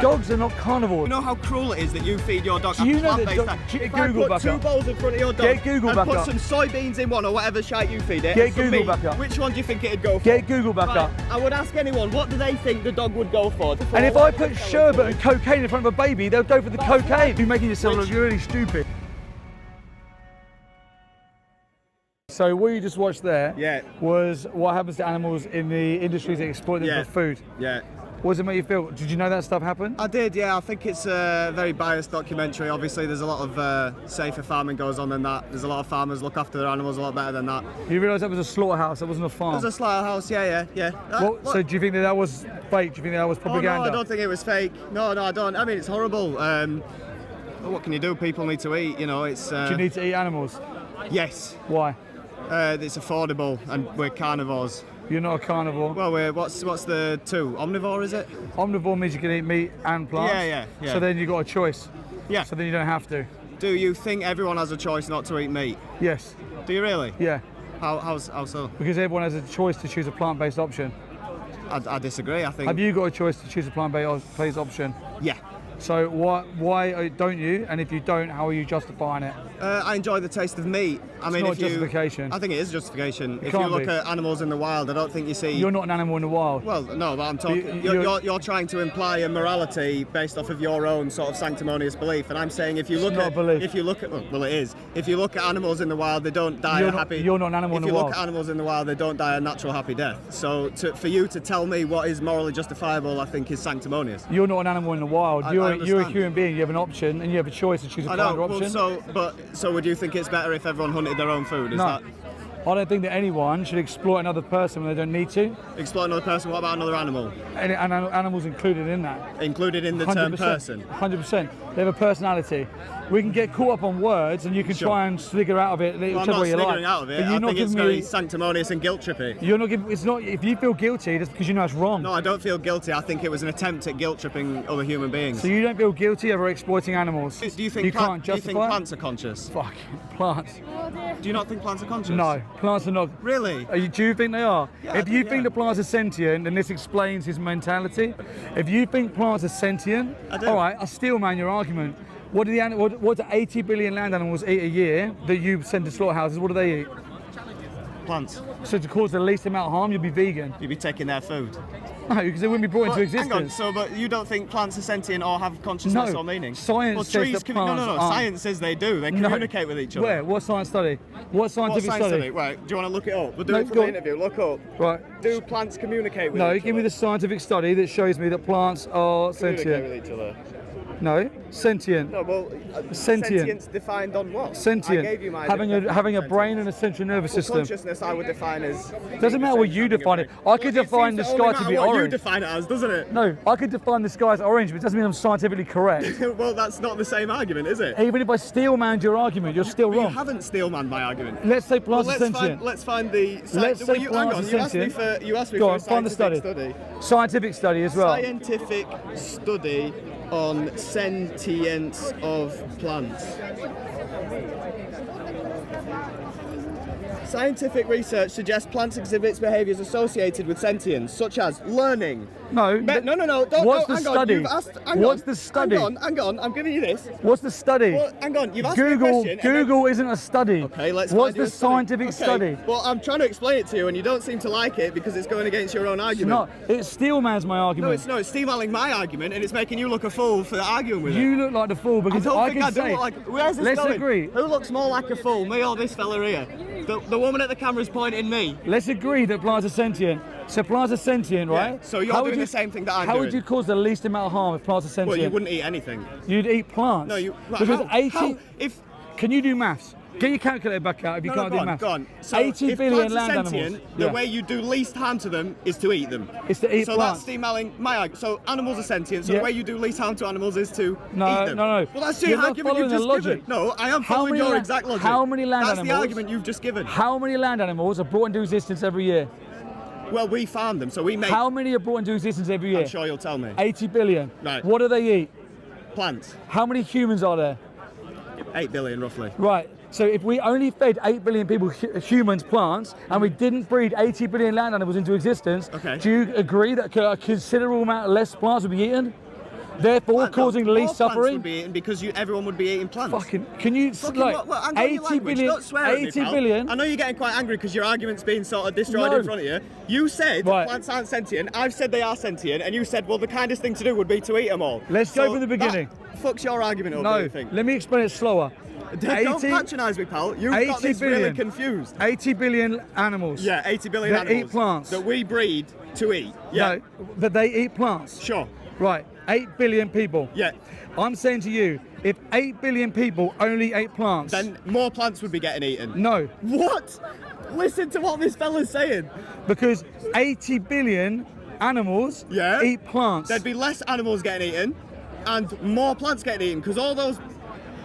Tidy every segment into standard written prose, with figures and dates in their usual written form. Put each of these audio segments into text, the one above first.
Dogs are not carnivores. You know how cruel it is that you feed your dog Do you a know that plant-based dog- diet? If Google I back put two up. bowls in front of your dog Get Google and back put up. some soybeans in one or whatever shite you feed it, Get and for Google me, back up. which one do you think it'd go for? Get Google back Right, up. I would ask anyone, what do they think the dog would go for? And if I put sherbet and cocaine in front of a baby, they'll go for the cocaine. You're making yourself look really stupid. So what you just watched there was what happens to animals in the industries that exploit them for food. Yeah. What does it make you feel? Did you know that stuff happened? I did, yeah. I think it's a very biased documentary. Obviously, there's a lot of safer farming goes on than that. There's a lot of farmers look after their animals a lot better than that. You realise that was a slaughterhouse, that wasn't a farm? It was a slaughterhouse, yeah. So do you think that was fake? Do you think that was propaganda? Oh, no, I don't think it was fake. No, I don't. I mean, it's horrible. What can you do? People need to eat, you know. It's. Do you need to eat animals? Yes. Why? It's affordable, and we're carnivores. You're not a carnivore. Well, what's the two? Omnivore, is it? Omnivore means you can eat meat and plants. Yeah. So then you've got a choice. Yeah. So then you don't have to. Do you think everyone has a choice not to eat meat? Yes. Do you really? Yeah. How so? Because everyone has a choice to choose a plant-based option. I disagree. I think. Have you got a choice to choose a plant-based option? Yeah. So why don't you? And if you don't, how are you justifying it? I enjoy the taste of meat. It's not justification. I think it is justification. If can't you look be. at animals in the wild, I don't think you see. You're not an animal in the wild. Well, no, but I'm talking. You're trying to imply a morality based off of your own sort of sanctimonious belief, and I'm saying if you look not at a belief. if you look at well, it is. If you look at animals in the wild, they don't die a happy. You're not an animal in the If you wild. look at animals in the wild, they don't die a natural happy death. So for you to tell me what is morally justifiable, I think is sanctimonious. You're not an animal in the wild. I You're a understand. human being. You have an option, and you have a choice to choose a I plant know. option. So would you think it's better if everyone hunted their own food? Is No. that I don't think that anyone should exploit another person when they don't need to. exploit another person? What about another animal? And animals included in that. Included in the term 100%. person? 100%. They have a personality. We can get caught up on words, and you can try and figure out of it Well, I'm whichever not way you like. sniggering out of it. But I you're not think it's giving very me. sanctimonious and guilt trippy. You're not giving. It's not. If you feel guilty, that's because you know it's wrong. No, I don't feel guilty. I think it was an attempt at guilt tripping other human beings. So you don't feel guilty over exploiting animals. Do you think you can't do you think justify? plants are conscious? Fuck plants. Do you not think plants are conscious? No, plants are not. Really? Do you think they are? Yeah, if you think the plants are sentient, then this explains his mentality. If you think plants are sentient, I do. all right, I steel man your argument. What do 80 billion land animals eat a year that you send to slaughterhouses? What do they eat? Plants. So to cause the least amount of harm, you'll be vegan. You'd be taking their food. No, because they wouldn't be brought into Hang on, existence. but you don't think plants are sentient or have consciousness No, or meaning? science well, says trees that plants No. aren't. Science says they do. They No. communicate with each other. Where? What science study? What What scientific science study? study? Right, do you want to look it up? We'll do No, it for go the on. interview. Look up. Right. Do plants communicate with No, each give me other? the scientific study that shows me that plants are Communicate sentient. with each other. No, sentient. No, well, Sentient. sentience defined on what? I Sentient. gave you my Having a definition of brain and a central nervous Well, system. consciousness I would define as... Doesn't matter what you define it. I could define the sky to be what you orange. define it as, doesn't it? No, I could define the sky as orange, but it doesn't mean I'm scientifically correct. Well, that's not the same argument, is it? Even if I steel manned your argument, you're still You wrong. haven't steelmanned my argument. Let's say Well, plants are sentient. let's find the... Let's say hang plants on, are you asked me sentient. for Go a on, find the scientific study. study. Scientific study as well. Scientific study on sentience of plants. Scientific research suggests plants exhibits behaviours associated with sentience, such as learning. No. No. Don't, What's no, the hang on, study? you've asked, What's the study? Hang on, I'm giving you this. What's the study? Well, hang on, you've asked me a Google. question. and then- Google isn't a study. Okay, let's What's find you the a study. scientific Okay, study? Well, I'm trying to explain it to you, and you don't seem to like it because it's going against your own It's argument. not. It steel man's my argument. No, it's not. It's steamrolling my argument, and it's making you look a fool for arguing with it. You look like the fool because I don't think can I do say. look like. Where's this Let's going? agree. Who looks more like a fool, me or this fella here? The woman at the camera's pointing me. Let's agree that plants are sentient. So plants are sentient, right? Yeah, so you're How doing would you- the same thing that I'm How doing. would you cause the least amount of harm if plants are sentient? Well, you wouldn't eat anything. You'd eat plants. No, you. Well, Because how? 80. How? If Can you do maths? Get your calculator back out if you no, can't go do on, maths. go on. So 80 if billion plants land are sentient, animals. the Yeah. way you do least harm to them is to eat them. It's to eat So plants. that's steamrolling my argument. So animals are sentient. So Yeah. the way you do least harm to animals is to No, eat them. no. Well, that's the You're not argument following you've just the logic. given. No, I am How following many your la- exact logic. how many land That's animals- the argument you've just given. How many land animals are brought into existence every year? Well, we farm them, so we make. How many are brought into existence every year? I'm sure you'll tell me. 80 billion. Right. What do they eat? Plants. How many humans are there? 8 billion roughly. Right. So if we only fed 8 billion people humans plants and we didn't breed 80 billion land animals into existence, Okay. do you agree that a considerable amount less plants would be eaten? therefore causing more least plants suffering. would be eaten because everyone would be eating plants. Fucking, can you like I'm going your 80 language. billion? Don't swear at me, 80 pal. billion. I know you're getting quite angry because your argument's being sort of destroyed No. in front of you. You said Right. plants aren't sentient. I've said they are sentient, and you said, well, the kindest thing to do would be to eat them all. Let's go from the beginning. That fucks your argument up. No, Don't you think? let me explain it slower. Don't patronise me, pal. You've got 80 this really billion. confused. 80 billion animals. Yeah, 80 billion that animals eat plants. that we breed to eat. Yeah, No, that they eat plants. sure. Right, 8 billion people. Yeah, I'm saying to you, if 8 billion people only ate plants, then more plants would be getting eaten. no, What? Listen to what this fella's saying. because 80 billion animals Yeah. eat plants. There'd be less animals getting eaten and more plants getting eaten because all those.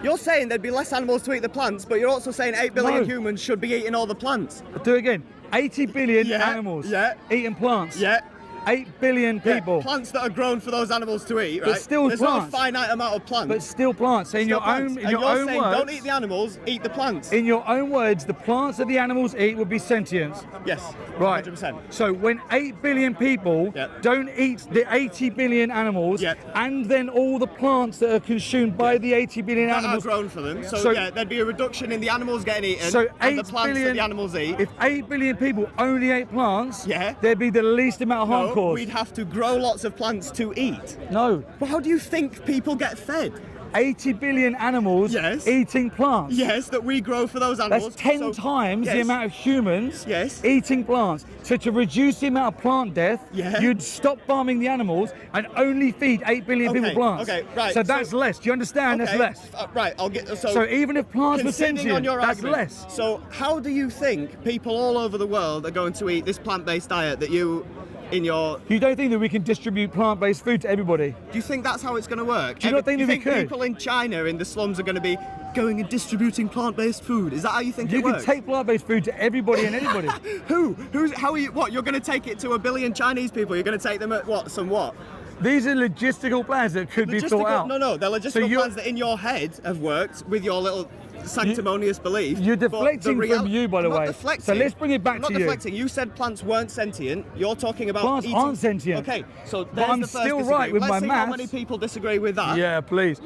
You're saying there'd be less animals to eat the plants, but you're also saying 8 billion No. humans should be eating all the plants. Do it again. 80 billion Yeah, animals yeah. eating plants. Yeah. 8 billion Yeah, people. plants that are grown for those animals to eat, But right? still There's plants. not a finite amount of plants. But still plants. So in Still your plants. own, in And your you're own saying words, don't eat the animals, eat the plants. in your own words, the plants that the animals eat would be sentient. Yes. Right. 100%. So when 8 billion people Yeah. don't eat the 80 billion animals, Yeah. and then all the plants that are consumed by the 80 billion That are animals, grown for them. So, So- yeah, there'd be a reduction in the animals getting eaten so and 8 the plants billion, that the animals eat. if 8 billion people only ate plants, Yeah. there'd be the least amount of harm No, caused. we'd have to grow lots of plants to eat. No, But how do you think people get fed? 80 billion animals Yes. eating plants. Yes, that we grow for those animals. That's 10 So- times the Yes. amount of humans Yes. eating plants. So to reduce the amount of plant death, Yeah. you'd stop farming the animals and only feed 8 billion people Okay, plants. okay, right, So that's so- less. Do you understand? Okay, That's less. Right, I'll get. So even if plants were conceding sentient, on your that's argument, less. So how do you think people all over the world are going to eat this plant-based diet that you, in your? You don't think that we can distribute plant-based food to everybody? Do you think that's how it's going to work? Do you not think you that we think could? people in China in the slums are going to be going and distributing plant-based food? Is that how you think You it can works? take plant-based food to everybody and anybody. Who? How are you? What? You're going to take it to 1 billion Chinese people? You're going to take them at what? Some what? These are logistical plans that could be thought out. No, they're logistical you're- plans that in your head have worked with your little sanctimonious belief. You're but deflecting the from you, by the I'm not way. deflecting. So let's bring it back I'm to not you. deflecting. You said plants weren't sentient. You're talking about Plants eating. aren't sentient. Okay, so But there's I'm the first still disagree. right with Let's my see how maths. many people disagree with that. Yeah, please.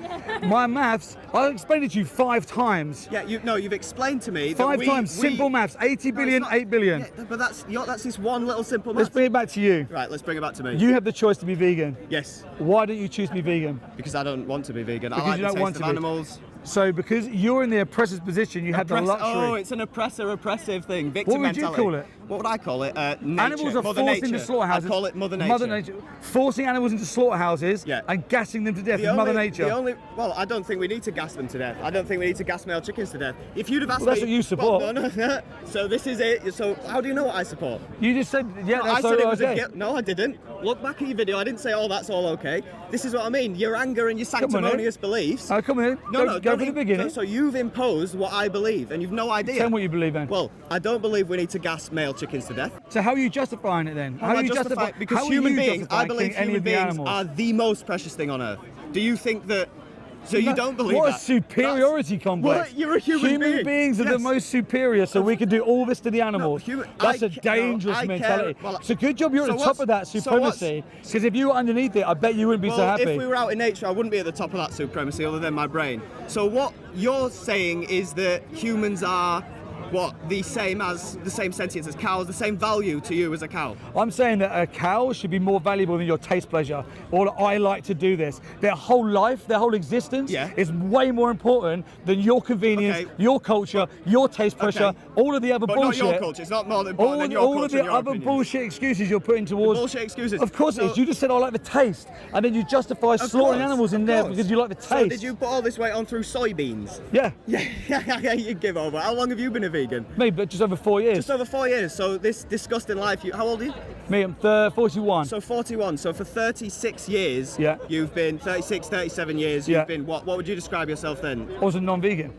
My maths, I'll explain it to you 5 times. Yeah, you've explained to me that 5 we, times, simple maths, 80 No, billion, it's not- 8 billion. Yeah, but that's this one little simple Let's math. bring it back to you. Right, let's bring it back to me. You have the choice to be vegan. Yes, Why don't you choose to be vegan? because I don't want to be vegan. Because I like you the don't taste want of to be. animals. So because you're in the oppressor's position, you have the luxury. Oh, it's an oppressive thing. Victim What would you mentality. call it? What would I call it? Nature. Animals are Mother forced nature. into slaughterhouses. I'd call it Mother Nature. Mother Nature. Forcing animals into slaughterhouses Yeah. and gassing them to death The is Mother only- Nature. Well, I don't think we need to gas them to death. I don't think we need to gas male chickens to death. If you'd have asked Well, that's me, what you support. Well, no. So this is it. So how do you know what I support? You just said, yeah, I that's said all it was okay. a guilt. No, I didn't. Look back at your video. I didn't say, oh, that's all okay. This is what I mean. Your anger and your on, sanctimonious beliefs. Oh, come on. No, Go for the beginning. So you've imposed what I believe, and you've no idea. Tell me what you believe in. Well, I don't believe we need to gas male chickens to death. So how are you justifying it then? How are you justify? Because how are human you beings, I justifying believe killing any human of the beings animals? are the most precious thing on earth. Do you think that? So you No, don't believe what that? a superiority complex. What? You're a human being. beings are the Yes. most superior, so we can do all this to the animals. That's a dangerous I care- mentality. well, It's a good job you're at so the top what's- of that so supremacy, because if you were underneath it, I bet you wouldn't be so Well, happy. if we were out in nature, I wouldn't be at the top of that supremacy other than my brain. So what you're saying is that humans are the same sentience as cows, the same value to you as a cow. I'm saying that a cow should be more valuable than your taste pleasure, or that I like to do this. Their whole life, their whole existence Yeah. is way more important than your convenience, Okay. your culture, your taste pressure, Okay. all of the other But bullshit. not your culture. It's not more important than your all culture of the and your other opinions. bullshit excuses you're putting towards. Bullshit excuses. Of course it So- is. You just said I like the taste, and then you justify Of slaughtering course, animals in of there course. because you like the taste. So did you put all this weight on through soybeans? Yeah. Yeah, you give over. How long have you been a vegan? Me, but just over 4 years. Just over 4 years. So this disgusting life. How old are you? Me, I'm 41. So 41. So for 36 years, Yeah. you've been 36, 37 years. Yeah. You've been what? What would you describe yourself then? I was a non-vegan.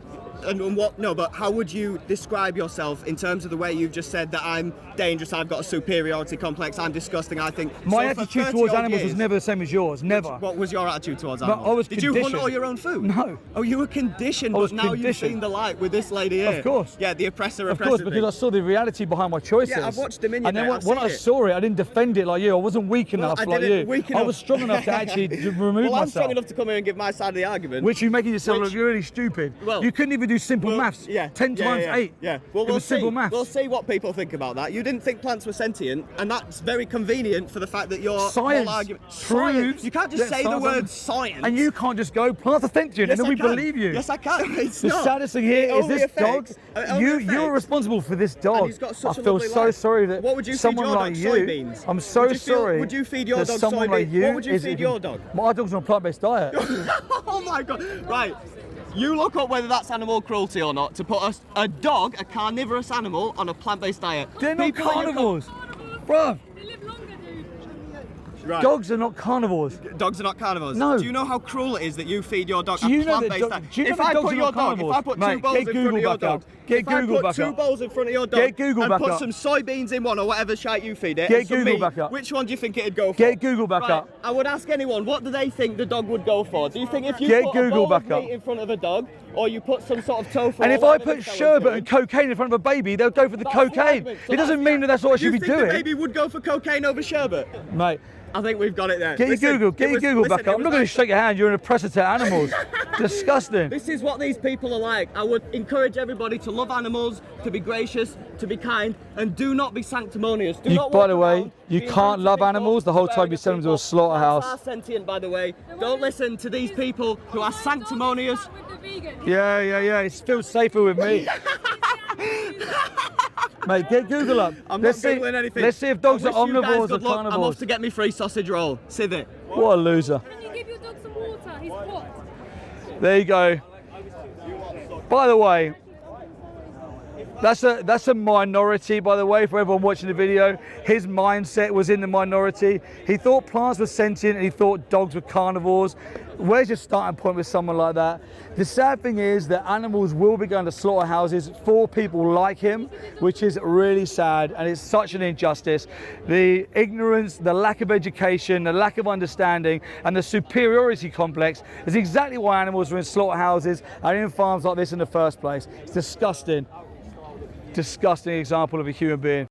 And what? No, but how would you describe yourself in terms of the way you've just said that I'm dangerous, I've got a superiority complex, I'm disgusting, I think. My So for attitude 30 towards odd animals was years- never the same as yours. Never. What was your attitude towards No, animals? I was Did you hunt conditioned. all your own food? No. Oh, you were conditioned, I was but now you've conditioned. seen the light with this lady here. Of course. Yeah, the oppressor Of course, oppressor because I saw the reality behind my choices. Yeah, I've watched Dominion, And then mate, when I've I seen it. saw it, I didn't defend it like you. I wasn't weak enough I like didn't you. weak I enough. was strong enough to actually remove Well, I'm myself. strong enough to come here and give my side of the argument. Which you're making yourself Which- look really stupid. Well- You couldn't even do simple maths. Yeah. 10 times 8. Yeah. Well, it we'll was see. simple maths. We'll see what people think about that. You didn't think plants were sentient, and that's very convenient for the fact that your Science whole argument. proves Science. You can't just that say the science- word science. And you can't just go plants are sentient Yes, and then I we can. believe you. Yes, I can. It's The not. saddest thing here It is only this affects- dog. it only You're affects- responsible for this dog. And he's got such I a feel lovely so life. sorry that What would you feed someone your like dog? you. Soybeans? I'm so Would you sorry. would you feed your that dog someone like soybeans? you What would you is feed even- your dog? My dog's on a plant-based diet. Oh my god! Right, you look up whether that's animal cruelty or not to put a dog, a carnivorous animal, on a plant-based diet. They're not People that you carnivores, bruv. They live longer, dude. Right. Dogs are not carnivores. Dogs are not carnivores. No. Do you know how cruel it is that you feed your dog Do you a know that plant-based do- diet? do you know If that I dogs put are your not dog, if I carnivores? put Mate, two bowls get in front Google of your back dog, up. Get if I Google put back two up. bowls in front of your dog, Get Google and back put up. some soybeans in one or whatever shite you feed it, Get and some Google meat, back up. which one do you think it'd go for? Get Google back Right, up. I would ask anyone, what do they think the dog would go for? Do you think if you Get put Google a bowl of back up. meat in front of a dog, or you put some sort of tofu, And or if I whatever put this fella's sherbet doing, and cocaine in front of a baby, they'll go for the that's the cocaine. argument. So It doesn't that's mean that that's what I should be You think the doing. baby would go for cocaine over sherbet? Mate, I think we've got it there. get Listen, your Google, it get your was- Google listen, back it up. I'm was not going to like- shake your hand. You're an oppressor to animals. Disgusting. This is what these people are like. I would encourage everybody to love animals, to be gracious, to be kind, and do not be sanctimonious. Do not By walk the way, around you being can't rude to love people, animals the whole time swearing you at send them to a people. slaughterhouse. Plants are sentient, by the way. Don't listen to these people who are sanctimonious. With the vegan. Yeah. It feels safer with me. Mate, get Google up. I'm let's not see, googling anything. Let's see if dogs I are wish you guys omnivores or good luck. I'm off carnivores. to get me free sausage roll. Sit there. What a loser. Can you give your dog some water? He's hot. There you go. By the way, that's a minority, by the way, for everyone watching the video. His mindset was in the minority. He thought plants were sentient and he thought dogs were carnivores. Where's your starting point with someone like that? The sad thing is that animals will be going to slaughterhouses for people like him, which is really sad, and it's such an injustice. The ignorance, the lack of education, the lack of understanding, and the superiority complex is exactly why animals are in slaughterhouses and in farms like this in the first place. It's disgusting. Disgusting example of a human being.